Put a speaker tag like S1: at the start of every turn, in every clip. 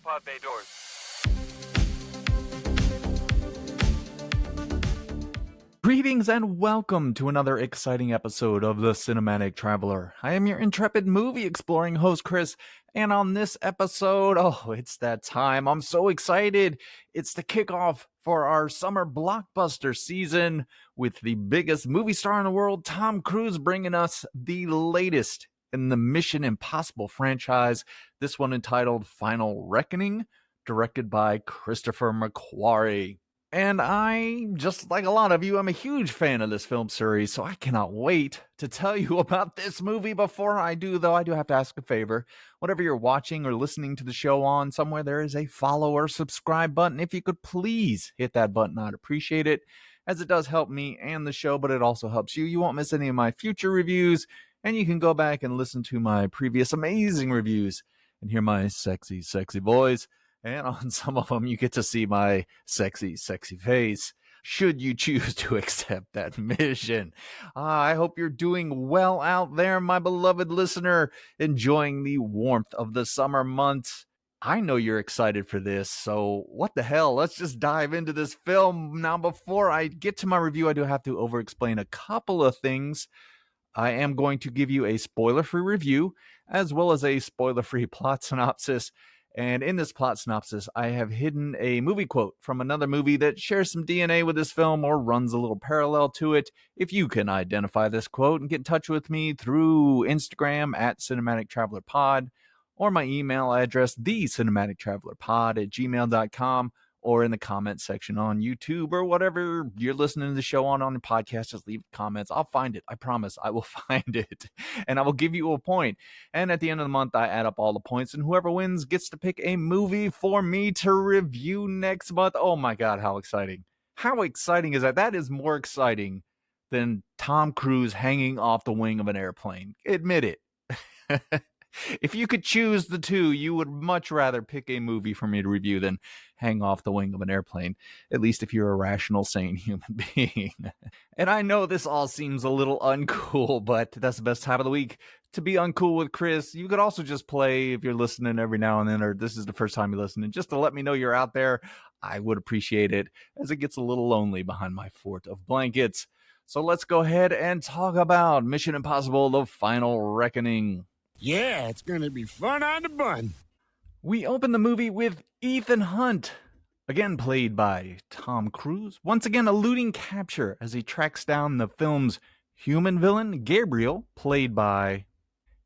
S1: pod bay doors.
S2: Greetings and welcome to another exciting episode of The Cinematic Traveler. I am your intrepid movie exploring host, Chris, and on this episode, it's that time. I'm so excited. It's the kickoff for our summer blockbuster season with the biggest movie star in the world, Tom Cruise, bringing us the latest in the Mission Impossible franchise. This one entitled Final Reckoning, directed by Christopher McQuarrie. And I, just like a lot of you, I'm a huge fan of this film series, so I cannot wait to tell you about this movie. Before I do, though, I do have to ask a favor. Whatever you're watching or listening to the show on, somewhere there is a follow or subscribe button. If you could please hit that button, I'd appreciate it, as it does help me and the show, but it also helps you. You won't miss any of my future reviews, and you can go back and listen to my previous amazing reviews and hear my sexy, sexy voice. And on some of them, you get to see my sexy, sexy face, should you choose to accept that mission. I hope you're doing well out there, my beloved listener, enjoying the warmth of the summer months. I know you're excited for this, so what the hell? Let's just dive into this film. Now, before I get to my review, I do have to over-explain a couple of things. I am going to give you a spoiler-free review, as well as a spoiler-free plot synopsis. And in this plot synopsis, I have hidden a movie quote from another movie that shares some DNA with this film or runs a little parallel to it. If you can identify this quote and get in touch with me through Instagram at Cinematic Traveler Pod, or my email address, thecinematictravelerpod@gmail.com, or in the comment section on YouTube or whatever you're listening to the show on your podcast, just leave comments. I'll find it. I promise I will find it. And I will give you a point. And at the end of the month, I add up all the points, and whoever wins gets to pick a movie for me to review next month. Oh my God, how exciting. How exciting is that? That is more exciting than Tom Cruise hanging off the wing of an airplane. Admit it. If you could choose the two, you would much rather pick a movie for me to review than hang off the wing of an airplane, at least if you're a rational, sane human being. And I know this all seems a little uncool, but that's the best time of the week to be uncool with Chris. You could also just play if you're listening every now and then, or this is the first time you're listening, just to let me know you're out there. I would appreciate it, as it gets a little lonely behind my fort of blankets. So let's go ahead and talk about Mission Impossible: The Final Reckoning.
S3: Yeah, it's gonna be fun on the bun.
S2: We open the movie with Ethan Hunt, again played by Tom Cruise, once again eluding capture as he tracks down the film's human villain, Gabriel, played by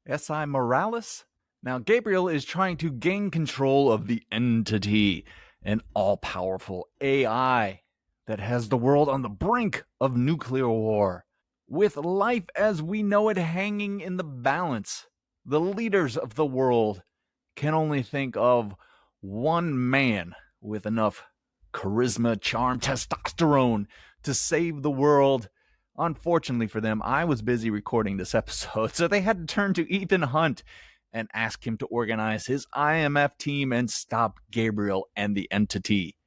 S2: S.I. Morales. Now, Gabriel is trying to gain control of the Entity, an all-powerful AI that has the world on the brink of nuclear war. With life as we know it hanging in the balance, the leaders of the world can only think of one man with enough charisma, charm, testosterone to save the world. Unfortunately for them, I was busy recording this episode, so they had to turn to Ethan Hunt and ask him to organize his IMF team and stop Gabriel and the Entity.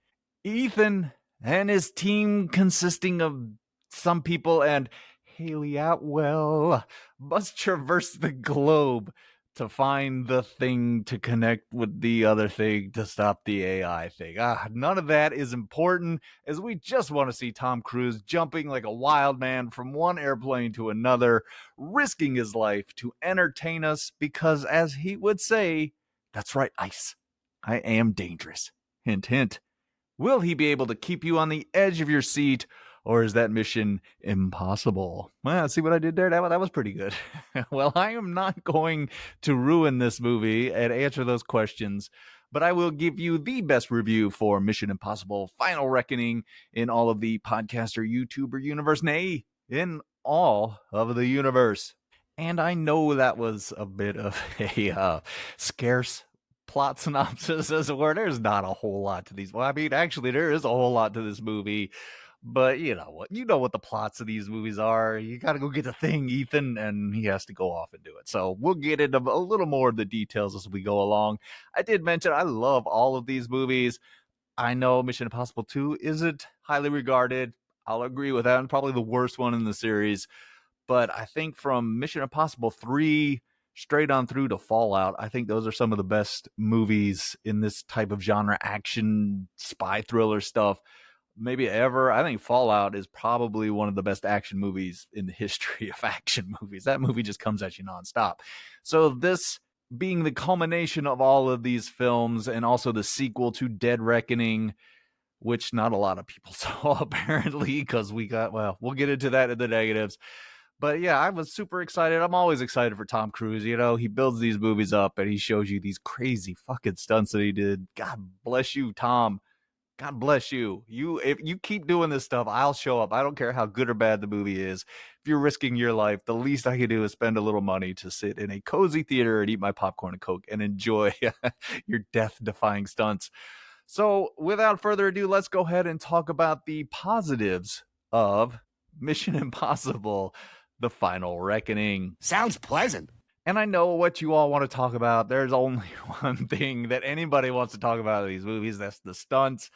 S2: Ethan and his team, consisting of some people and Haley Atwell, must traverse the globe to find the thing to connect with the other thing to stop the AI thing. None of that is important, as we just want to see Tom Cruise jumping like a wild man from one airplane to another, risking his life to entertain us, because as he would say, that's right, Ice, I am dangerous. Hint, hint. Will he be able to keep you on the edge of your seat, or is that mission impossible? Well, see what I did there? That was pretty good. Well, I am not going to ruin this movie and answer those questions, but I will give you the best review for Mission Impossible: Final Reckoning in all of the podcaster YouTuber universe, nay, in all of the universe. And I know that was a bit of a scarce plot synopsis, as it were. There's not a whole lot to these. Well, I mean, actually, there is a whole lot to this movie. But you know what? You know what the plots of these movies are. You got to go get the thing, Ethan, and he has to go off and do it. So we'll get into a little more of the details as we go along. I did mention I love all of these movies. I know Mission Impossible 2 isn't highly regarded. I'll agree with that. And probably the worst one in the series. But I think from Mission Impossible 3 straight on through to Fallout. I think those are some of the best movies in this type of genre, action, spy thriller stuff, maybe ever. I think Fallout is probably one of the best action movies in the history of action movies. That movie just comes at you nonstop. So this being the culmination of all of these films and also the sequel to Dead Reckoning, which not a lot of people saw apparently, because we'll get into that in the negatives. But yeah, I was super excited. I'm always excited for Tom Cruise. You know, he builds these movies up and he shows you these crazy fucking stunts that he did. God bless you, Tom. God bless you. If you keep doing this stuff, I'll show up. I don't care how good or bad the movie is. If you're risking your life, the least I can do is spend a little money to sit in a cozy theater and eat my popcorn and Coke and enjoy your death-defying stunts. So, without further ado, let's go ahead and talk about the positives of Mission Impossible: The Final Reckoning.
S3: Sounds pleasant.
S2: And I know what you all want to talk about. There's only one thing that anybody wants to talk about in these movies. That's the stunts.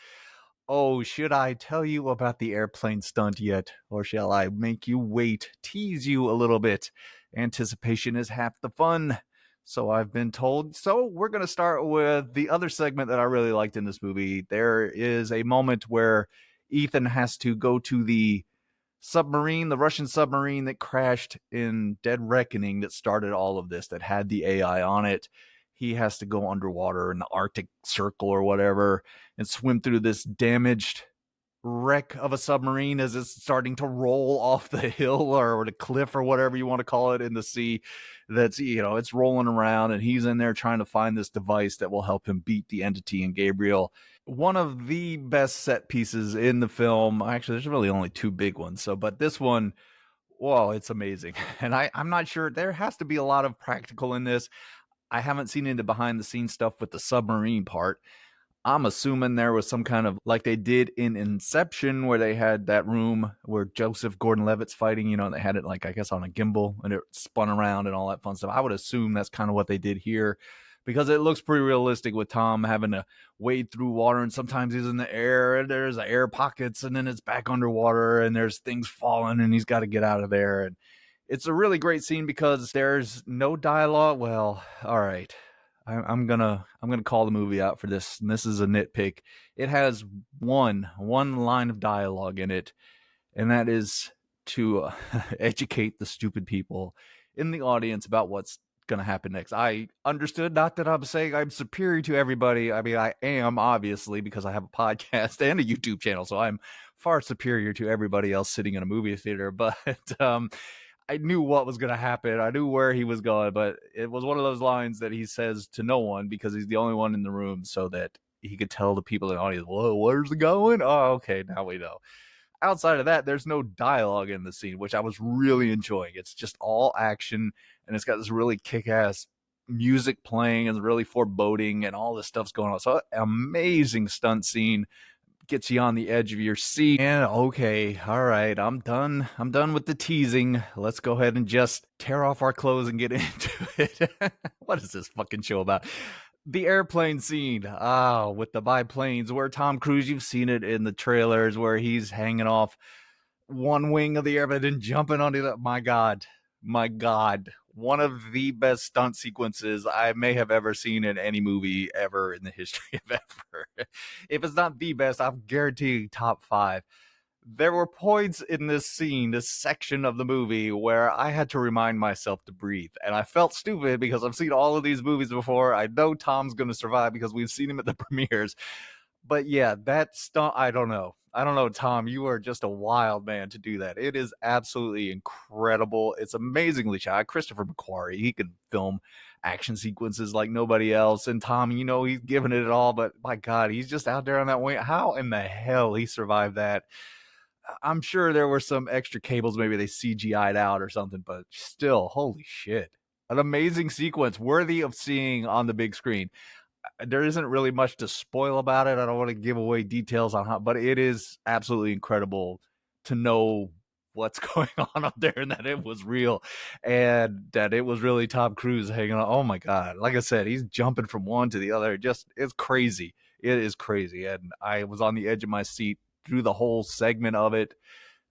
S2: Oh, should I tell you about the airplane stunt yet? Or shall I make you wait, tease you a little bit? Anticipation is half the fun, so I've been told. So we're going to start with the other segment that I really liked in this movie. There is a moment where Ethan has to go to the submarine, the Russian submarine that crashed in Dead Reckoning that started all of this, that had the AI on it. He has to go underwater in the Arctic Circle or whatever and swim through this damaged wreck of a submarine as it's starting to roll off the hill or the cliff or whatever you want to call it in the sea. That's, you know, it's rolling around and he's in there trying to find this device that will help him beat the entity in Gabriel. One of the best set pieces in the film. Actually, there's really only two big ones. But this one, whoa, it's amazing. And I'm not sure, there has to be a lot of practical in this. I haven't seen into behind the scenes stuff with the submarine part. I'm assuming there was some kind of, like they did in Inception, where they had that room where Joseph Gordon-Levitt's fighting, you know, and they had it, like, I guess on a gimbal and it spun around and all that fun stuff. I would assume that's kind of what they did here, because it looks pretty realistic with Tom having to wade through water, and sometimes he's in the air and there's air pockets and then it's back underwater and there's things falling and he's got to get out of there. And it's a really great scene because there's no dialogue. Well, all right. I'm gonna call the movie out for this, and this is a nitpick. It has one line of dialogue in it, and that is to educate the stupid people in the audience about what's gonna happen next. I understood, not that I'm saying I'm superior to everybody. I mean, I am, obviously, because I have a podcast and a YouTube channel, so I'm far superior to everybody else sitting in a movie theater. But I knew what was going to happen. I knew where he was going, but it was one of those lines that he says to no one because he's the only one in the room, so that he could tell the people in the audience, whoa, where's it going? Oh, okay, now we know. Outside of that, there's no dialogue in the scene, which I was really enjoying. It's just all action, and it's got this really kick-ass music playing and it's really foreboding, and all this stuff's going on. So amazing stunt scene. Gets you on the edge of your seat. And okay, all right, I'm done with the teasing. Let's go ahead and just tear off our clothes and get into it. What is this fucking show about? The airplane scene, with the biplanes, where Tom Cruise, you've seen it in the trailers, where he's hanging off one wing of the airplane and jumping onto the, my God, one of the best stunt sequences I may have ever seen in any movie ever in the history of ever. If it's not the best, I'm guaranteeing top 5. There were points in this scene, this section of the movie, where I had to remind myself to breathe. And I felt stupid because I've seen all of these movies before. I know Tom's going to survive because we've seen him at the premieres. But yeah, that stunt, I don't know, Tom. You are just a wild man to do that. It is absolutely incredible. It's amazingly shot. Christopher McQuarrie, he can film action sequences like nobody else. And Tom, you know, he's giving it all. But my God, he's just out there on that wing. How in the hell he survived that? I'm sure there were some extra cables. Maybe they CGI'd out or something. But still, holy shit. An amazing sequence worthy of seeing on the big screen. There isn't really much to spoil about it. I don't want to give away details on how, but it is absolutely incredible to know what's going on up there and that it was real and that it was really Tom Cruise hanging on. Oh my God. Like I said, he's jumping from one to the other. It's crazy. It is crazy. And I was on the edge of my seat through the whole segment of it.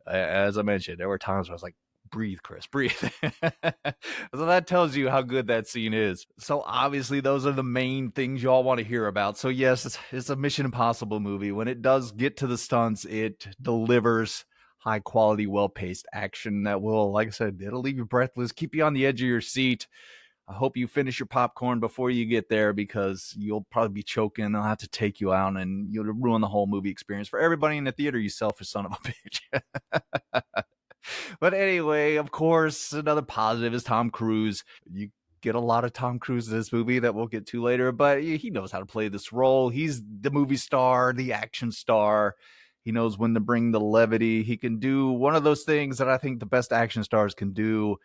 S2: As I mentioned, there were times where I was like, breathe, Chris, breathe. So that tells you how good that scene is. So obviously those are the main things y'all want to hear about. So yes, it's a Mission Impossible movie. When it does get to the stunts, it delivers high quality, well-paced action that will, like I said, it'll leave you breathless, keep you on the edge of your seat. I hope you finish your popcorn before you get there, because you'll probably be choking. They'll have to take you out and you'll ruin the whole movie experience for everybody in the theater, you selfish son of a bitch. But anyway, of course, another positive is Tom Cruise. You get a lot of Tom Cruise in this movie that we'll get to later, but he knows how to play this role. He's the movie star, the action star. He knows when to bring the levity. He can do one of those things that I think the best action stars can do,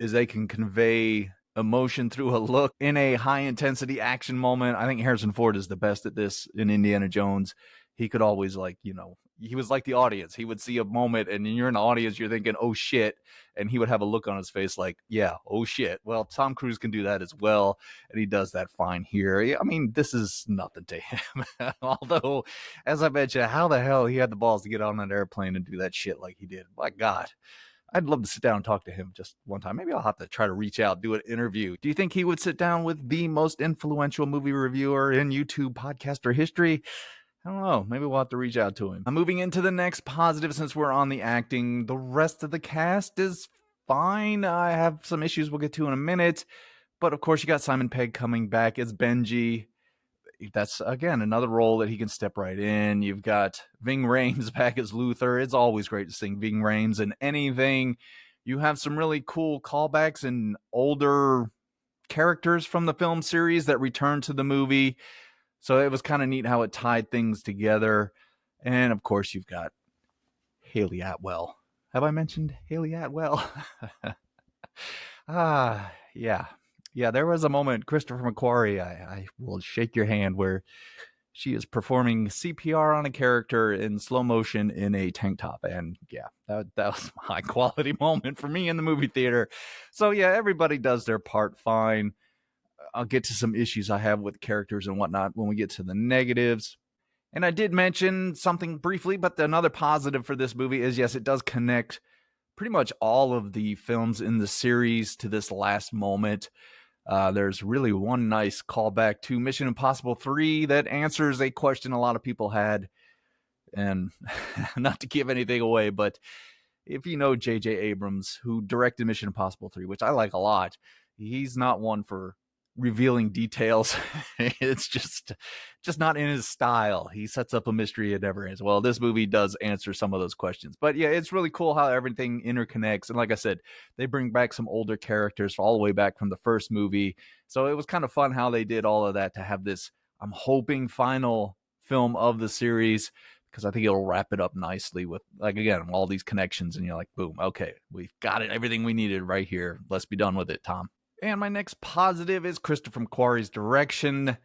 S2: is they can convey emotion through a look in a high intensity action moment. I think Harrison Ford is the best at this in Indiana Jones. He could always, like, he was like the audience. He would see a moment and you're in the audience, you're thinking, oh shit. And he would have a look on his face like, yeah, oh shit. Well, Tom Cruise can do that as well. And he does that fine here. I mean, this is nothing to him. Although, as I mentioned, how the hell he had the balls to get on an airplane and do that shit like he did. My God. I'd love to sit down and talk to him just one time. Maybe I'll have to try to reach out, do an interview. Do you think he would sit down with the most influential movie reviewer in YouTube podcaster history? I don't know. Maybe we'll have to reach out to him. I'm moving into the next positive since we're on the acting. The rest of the cast is fine. I have some issues we'll get to in a minute. But of course, you got Simon Pegg coming back as Benji. That's, again, another role that he can step right in. You've got Ving Rhames back as Luther. It's always great to see Ving Rhames in anything. You have some really cool callbacks and older characters from the film series that return to the movie. So it was kind of neat how it tied things together. And of course, you've got Haley Atwell. Have I mentioned Haley Atwell? Yeah. Yeah, there was a moment, Christopher McQuarrie, I will shake your hand, where she is performing CPR on a character in slow motion in a tank top. And yeah, that was a high quality moment for me in the movie theater. So yeah, everybody does their part fine. I'll get to some issues I have with characters and whatnot when we get to the negatives. And I did mention something briefly, but another positive for this movie is, yes, it does connect pretty much all of the films in the series to this last moment. There's really one nice callback to Mission Impossible 3 that answers a question a lot of people had. And not to give anything away, but if you know J.J. Abrams, who directed Mission Impossible 3, which I like a lot, he's not one for revealing details. It's just not in his style. He sets up a mystery it never ends. Well, this movie does answer some of those questions. But yeah, it's really cool how everything interconnects. And like I said, they bring back some older characters all the way back from the first movie. So it was kind of fun how they did all of that to have this, I'm hoping, final film of the series, because I think it'll wrap it up nicely with, like, again, all these connections. And you're like, boom, okay, we've got it, everything we needed right here. Let's be done with it, Tom. And my next positive is Christopher McQuarrie's direction.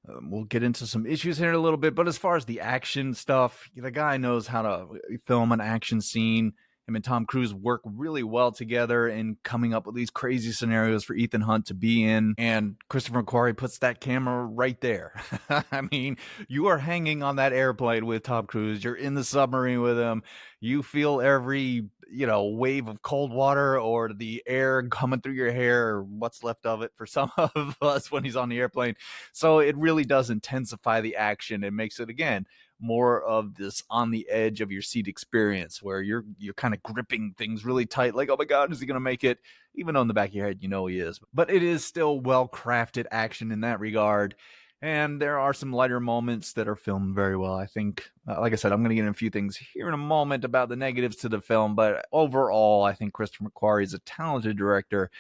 S2: We'll get into some issues here in a little bit, but as far as the action stuff, the guy knows how to film an action scene. Him and Tom Cruise work really well together in coming up with these crazy scenarios for Ethan Hunt to be in. And Christopher McQuarrie puts that camera right there. I mean, you are hanging on that airplane with Tom Cruise. You're in the submarine with him. You feel every, wave of cold water or the air coming through your hair, or what's left of it for some of us when he's on the airplane. So it really does intensify the action and makes it, again, more of this on the edge of your seat experience, where you're kind of gripping things really tight, like, oh my God, is he going to make it? Even though in the back of your head, he is. But it is still well-crafted action in that regard. And there are some lighter moments that are filmed very well. I think, like I said, I'm going to get in a few things here in a moment about the negatives to the film. But overall, I think Christopher McQuarrie is a talented director.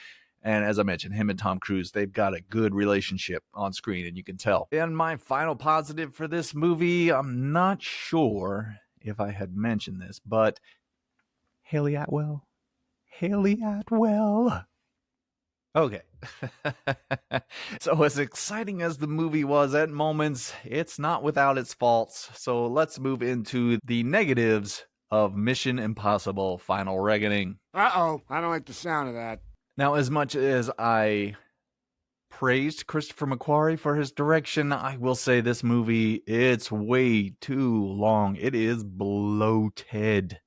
S2: And as I mentioned, him and Tom Cruise, they've got a good relationship on screen, and you can tell. And my final positive for this movie, I'm not sure if I had mentioned this, but Haley Atwell. Haley Atwell. Okay. So as exciting as the movie was at moments, it's not without its faults. So let's move into the negatives of Mission Impossible Final Reckoning.
S3: Uh-oh, I don't like the sound of that.
S2: Now, as much as I praised Christopher McQuarrie for his direction, I will say this movie, it's way too long. It is bloated.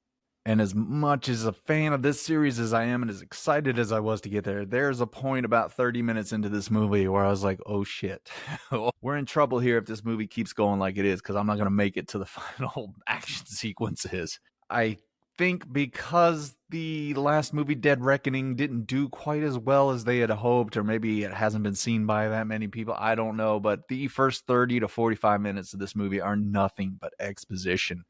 S2: And as much as a fan of this series as I am and as excited as I was to get there, there's a point about 30 minutes into this movie where I was like, oh shit, we're in trouble here if this movie keeps going like it is, because I'm not going to make it to the final action sequences. I think because the last movie, Dead Reckoning, didn't do quite as well as they had hoped, or maybe it hasn't been seen by that many people. I don't know. But the first 30 to 45 minutes of this movie are nothing but exposition,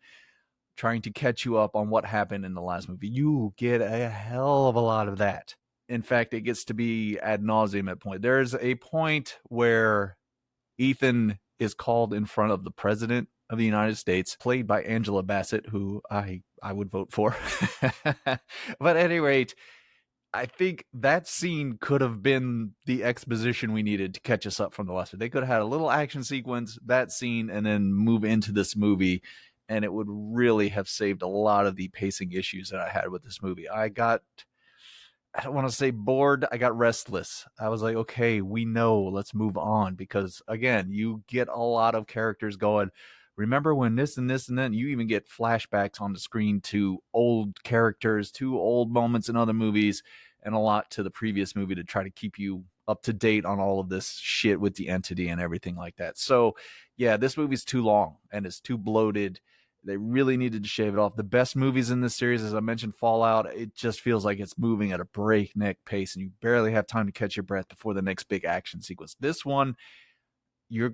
S2: trying to catch you up on what happened in the last movie. You get a hell of a lot of that. In fact, it gets to be ad nauseum at point. There's a point where Ethan is called in front of the president of the United States, played by Angela Bassett, who I would vote for. But at any rate, I think that scene could have been the exposition we needed to catch us up from the last one. They could have had a little action sequence, that scene, and then move into this movie, and it would really have saved a lot of the pacing issues that I had with this movie. I don't want to say bored. I got restless. I was like, okay, we know, let's move on. Because again, you get a lot of characters going, remember when this and this and then, you even get flashbacks on the screen to old characters, to old moments in other movies, and a lot to the previous movie to try to keep you up to date on all of this shit with the entity and everything like that. So yeah, this movie's too long and it's too bloated. They really needed to shave it off. The best movies in this series, as I mentioned, Fallout, it just feels like it's moving at a breakneck pace and you barely have time to catch your breath before the next big action sequence. This one,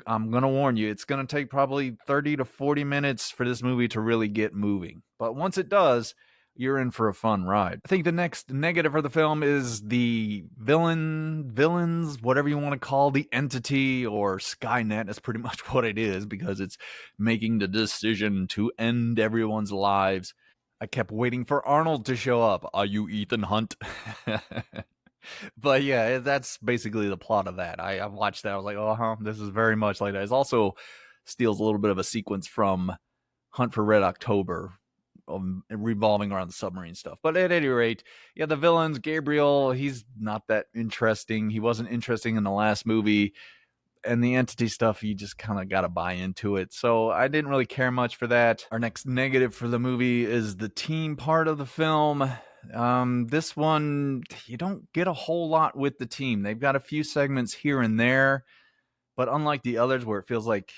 S2: I'm going to warn you, it's going to take probably 30 to 40 minutes for this movie to really get moving. But once it does, you're in for a fun ride. I think the next negative for the film is the villains, whatever you want to call the entity, or Skynet. That's pretty much what it is, because it's making the decision to end everyone's lives. I kept waiting for Arnold to show up. Are you Ethan Hunt? But yeah, that's basically the plot of that. I watched that. I was like, oh, this is very much like that. It also steals a little bit of a sequence from Hunt for Red October, revolving around the submarine stuff. But at any rate, yeah, the villains, Gabriel, he's not that interesting. He wasn't interesting in the last movie. And the entity stuff, you just kind of got to buy into it. So I didn't really care much for that. Our next negative for the movie is the team part of the film. This one, you don't get a whole lot with the team. They've got a few segments here and there, but unlike the others where it feels like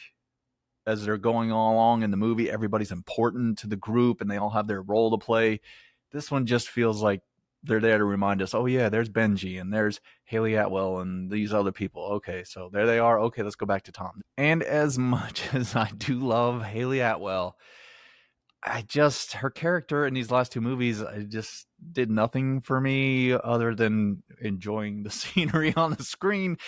S2: as they're going along in the movie, everybody's important to the group and they all have their role to play. This one just feels like they're there to remind us, oh yeah, there's Benji and there's Haley Atwell and these other people. Okay, so there they are. Okay, let's go back to Tom. And as much as I do love Haley Atwell, her character in these last two movies, I just did nothing for me other than enjoying the scenery on the screen.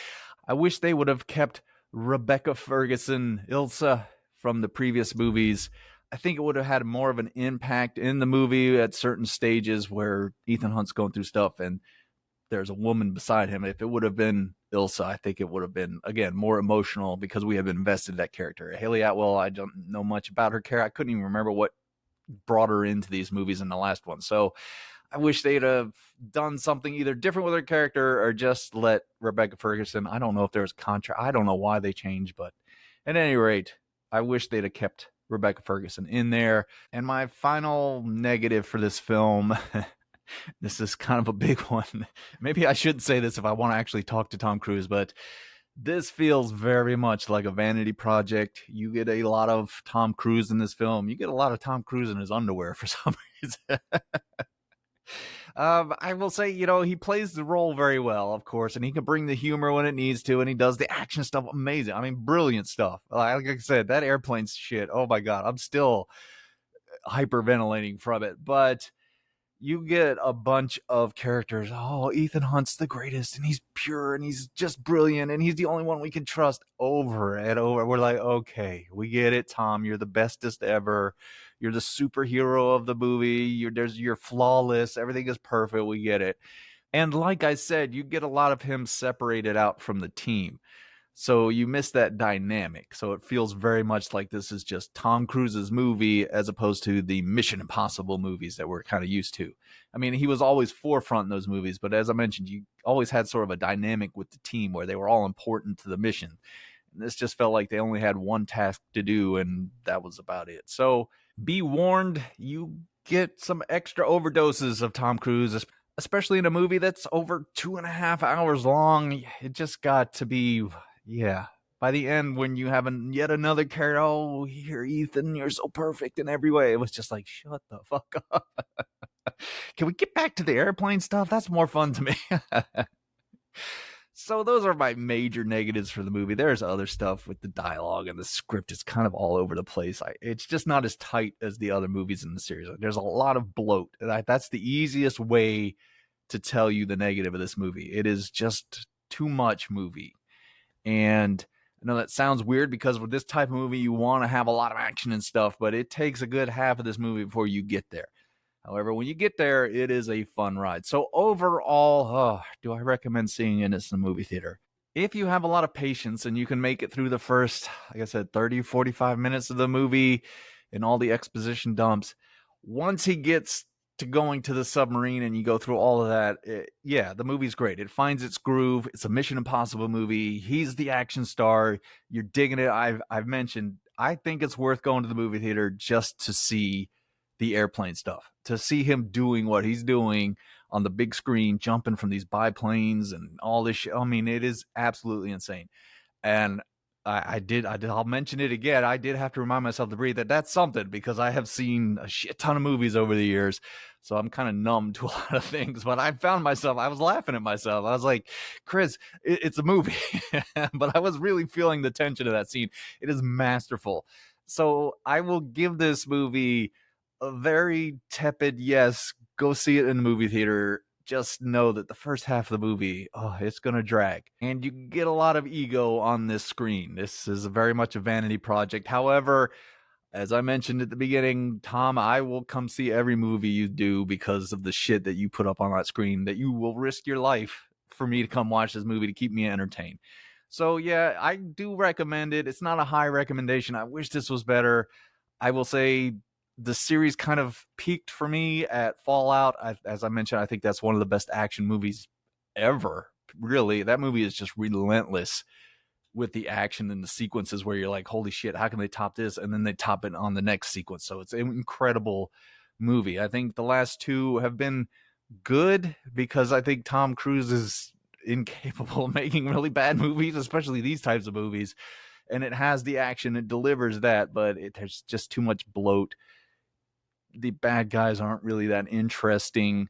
S2: I wish they would have kept Rebecca Ferguson, Ilsa, from the previous movies. I think it would have had more of an impact in the movie at certain stages where Ethan Hunt's going through stuff and there's a woman beside him. If it would have been Ilsa, I think it would have been, again, more emotional because we have been invested in that character. Haley Atwell, I don't know much about her character. I couldn't even remember what brought her into these movies in the last one. So I wish they'd have done something either different with her character or just let Rebecca Ferguson. I don't know if there was contract. I don't know why they changed, but at any rate, I wish they'd have kept Rebecca Ferguson in there. And my final negative for this film, this is kind of a big one. Maybe I shouldn't say this if I want to actually talk to Tom Cruise, but this feels very much like a vanity project. You get a lot of Tom Cruise in this film. You get a lot of Tom Cruise in his underwear for some reason. I will say, he plays the role very well, of course, and he can bring the humor when it needs to, and he does the action stuff amazing. I mean, brilliant stuff. Like I said, that airplane shit, oh my God, I'm still hyperventilating from it. But you get a bunch of characters. Oh, Ethan Hunt's the greatest, and he's pure, and he's just brilliant, and he's the only one we can trust, over and over. We're like, okay, we get it, Tom. You're the bestest ever. You're the superhero of the movie. You're flawless. Everything is perfect. We get it. And like I said, you get a lot of him separated out from the team. So you miss that dynamic. So it feels very much like this is just Tom Cruise's movie as opposed to the Mission Impossible movies that we're kind of used to. I mean, he was always forefront in those movies, but as I mentioned, you always had sort of a dynamic with the team where they were all important to the mission. And this just felt like they only had one task to do, and that was about it. So be warned, you get some extra overdoses of Tom Cruise, especially in a movie that's over 2.5 hours long. It just got to be, yeah. By the end, when you have yet another character, oh, here, Ethan, you're so perfect in every way. It was just like, shut the fuck up. Can we get back to the airplane stuff? That's more fun to me. So those are my major negatives for the movie. There's other stuff with the dialogue and the script is kind of all over the place. It's just not as tight as the other movies in the series. There's a lot of bloat. That's the easiest way to tell you the negative of this movie. It is just too much movie. And I know that sounds weird because with this type of movie, you want to have a lot of action and stuff, but it takes a good half of this movie before you get there. However, when you get there, it is a fun ride. So overall, do I recommend seeing it in the movie theater? If you have a lot of patience and you can make it through the first, like I said, 30, 45 minutes of the movie and all the exposition dumps, once he gets to going to the submarine and you go through all of that, the movie's great. It finds its groove. It's a Mission Impossible movie. He's the action star. You're digging it. I've mentioned, I think it's worth going to the movie theater just to see the airplane stuff, to see him doing what he's doing on the big screen, jumping from these biplanes and all this shit. I mean, it is absolutely insane. And I'll mention it again. I did have to remind myself to breathe that's something, because I have seen a shit ton of movies over the years. So I'm kind of numb to a lot of things, but I found myself, I was laughing at myself. I was like, Chris, it's a movie, but I was really feeling the tension of that scene. It is masterful. So I will give this movie a very tepid yes. Go see it in the movie theater. Just know that the first half of the movie, it's going to drag. And you get a lot of ego on this screen. This is very much a vanity project. However, as I mentioned at the beginning, Tom, I will come see every movie you do because of the shit that you put up on that screen, that you will risk your life for me to come watch this movie to keep me entertained. So yeah, I do recommend it. It's not a high recommendation. I wish this was better. I will say the series kind of peaked for me at Fallout. As I mentioned, I think that's one of the best action movies ever. Really, that movie is just relentless with the action and the sequences where you're like, holy shit, how can they top this? And then they top it on the next sequence. So it's an incredible movie. I think the last two have been good because I think Tom Cruise is incapable of making really bad movies, especially these types of movies. And it has the action, it delivers that, but there's just too much bloat. The bad guys aren't really that interesting.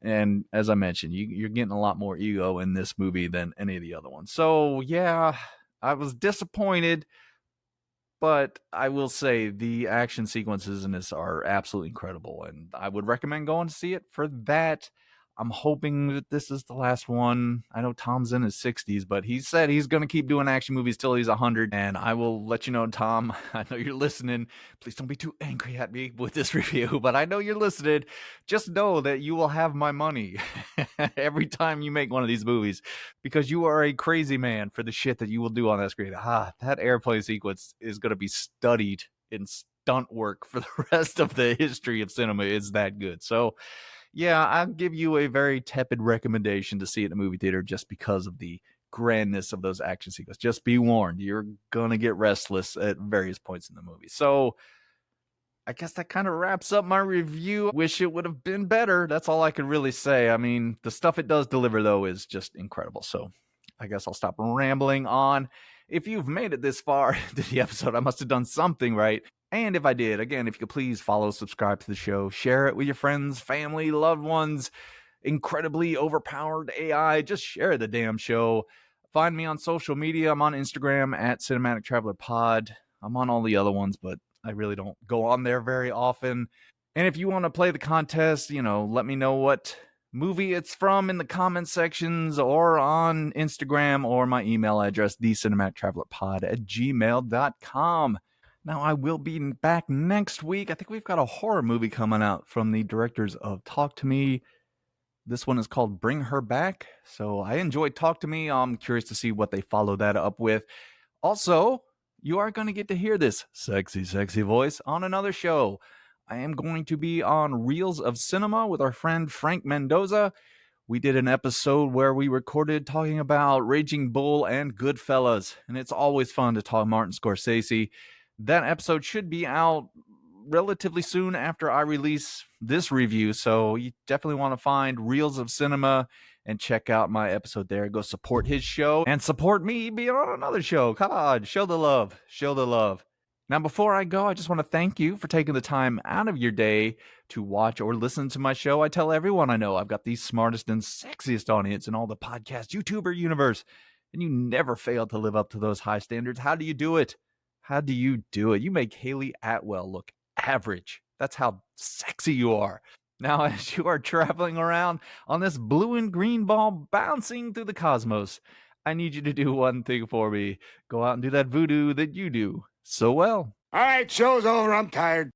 S2: And as I mentioned, you're getting a lot more ego in this movie than any of the other ones. So yeah, I was disappointed, but I will say the action sequences in this are absolutely incredible. And I would recommend going to see it for that. I'm hoping that this is the last one. I know Tom's in his 60s, but he said he's going to keep doing action movies till he's 100. And I will let you know, Tom, I know you're listening. Please don't be too angry at me with this review, but I know you're listening. Just know that you will have my money every time you make one of these movies, because you are a crazy man for the shit that you will do on that screen. That airplane sequence is going to be studied in stunt work for the rest of the history of cinema. It's that good. So yeah, I'll give you a very tepid recommendation to see it in a movie theater just because of the grandness of those action sequences. Just be warned, you're going to get restless at various points in the movie. So I guess that kind of wraps up my review. Wish it would have been better. That's all I could really say. I mean, the stuff it does deliver, though, is just incredible. So I guess I'll stop rambling on. If you've made it this far into the episode, I must have done something right. And if I did, again, if you could please follow, subscribe to the show, share it with your friends, family, loved ones, incredibly overpowered AI. Just share the damn show. Find me on social media. I'm on Instagram at Cinematic Traveler Pod. I'm on all the other ones, but I really don't go on there very often. And if you want to play the contest, let me know what movie it's from in the comment sections or on Instagram or my email address, thecinematictravelerpod@gmail.com. Now, I will be back next week. I think we've got a horror movie coming out from the directors of Talk to Me. This one is called Bring Her Back. So I enjoyed Talk to Me. I'm curious to see what they follow that up with. Also, you are going to get to hear this sexy, sexy voice on another show. I am going to be on Reels of Cinema with our friend Frank Mendoza. We did an episode where we recorded talking about Raging Bull and Goodfellas, and it's always fun to talk Martin Scorsese. That episode should be out relatively soon after I release this review. So you definitely want to find Reels of Cinema and check out my episode there. Go support his show and support me being on another show. Come on, show the love. Show the love. Now, before I go, I just want to thank you for taking the time out of your day to watch or listen to my show. I tell everyone I know I've got the smartest and sexiest audience in all the podcast YouTuber universe, and you never fail to live up to those high standards. How do you do it? How do you do it? You make Haley Atwell look average. That's how sexy you are. Now, as you are traveling around on this blue and green ball bouncing through the cosmos, I need you to do one thing for me. Go out and do that voodoo that you do so well.
S3: All right, show's over. I'm tired.